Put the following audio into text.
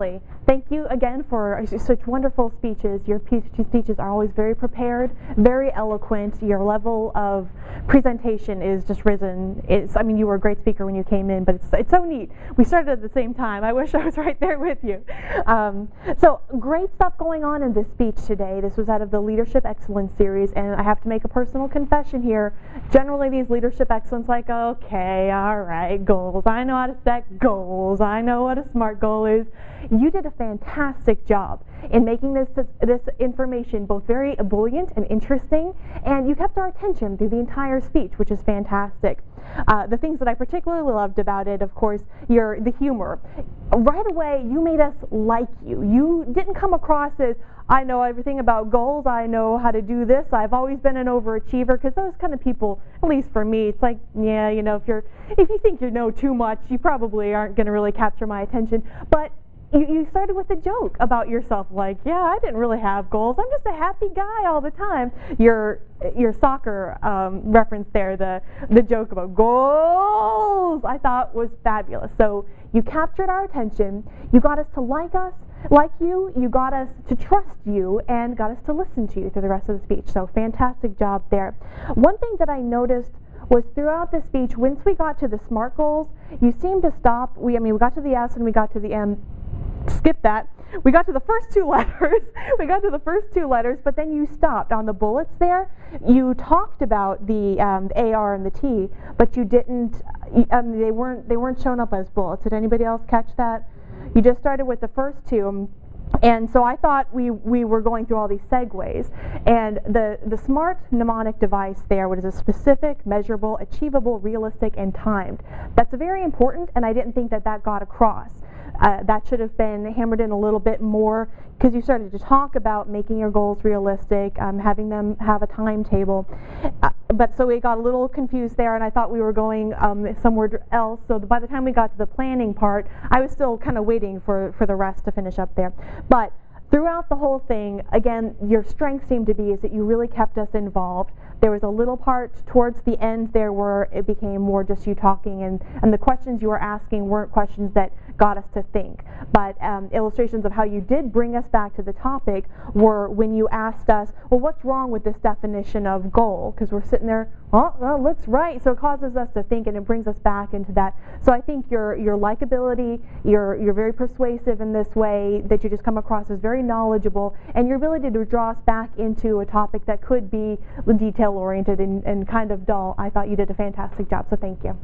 Thank you again for such wonderful speeches. Your speeches are always very prepared, very eloquent. Your level of presentation is just risen. I mean, you were a great speaker when you came in, but it's so neat. We started at the same time. I wish I was right there with you. So great stuff going on in this speech today. This was out of the Leadership Excellence series, and I have to make a personal confession here. Generally, these Leadership Excellence, like, okay, all right, goals. I know how to set goals. I know what a SMART goal is. You did a fantastic job in making this information both very ebullient and interesting, and you kept our attention through the entire speech, which is fantastic. The things that I particularly loved about it, of course, the humor. Right away, you made us like you. You didn't come across as, I know everything about goals, I know how to do this, I've always been an overachiever, because those kind of people, at least for me, it's like, yeah, you know, if you think you know too much, you probably aren't going to really capture my attention. But you started with a joke about yourself, like, yeah, I didn't really have goals. I'm just a happy guy all the time. Your soccer reference there, the joke about goals, I thought was fabulous. So you captured our attention. You got us to like you. You got us to trust you, and got us to listen to you through the rest of the speech. So fantastic job there. One thing that I noticed was throughout the speech, once we got to the SMART goals, you seemed to stop. We got to the S and we got to the M. Skip that. We got to the first two letters. But then you stopped on the bullets there. You talked about the AR and the T, but you didn't. They weren't shown up as bullets. Did anybody else catch that? You just started with the first two. And so I thought we were going through all these segues, and the SMART mnemonic device there, what is a specific, measurable, achievable, realistic, and timed. That's very important, and I didn't think that got across. That should have been hammered in a little bit more, because you started to talk about making your goals realistic, having them have a timetable. But so we got a little confused there, and I thought we were going somewhere else. So by the time we got to the planning part, I was still kind of waiting for the rest to finish up there. But throughout the whole thing, again, your strength seemed to be is that you really kept us involved. There was a little part towards the end there where it became more just you talking, and the questions you were asking weren't questions that got us to think. But illustrations of how you did bring us back to the topic were when you asked us, well, what's wrong with this definition of goal? Because we're sitting there, well, that looks right. So it causes us to think, and it brings us back into that. So I think your likability, you're very persuasive in this way, that you just come across as very knowledgeable, and your ability to draw us back into a topic that could be detail-oriented and kind of dull. I thought you did a fantastic job, so thank you.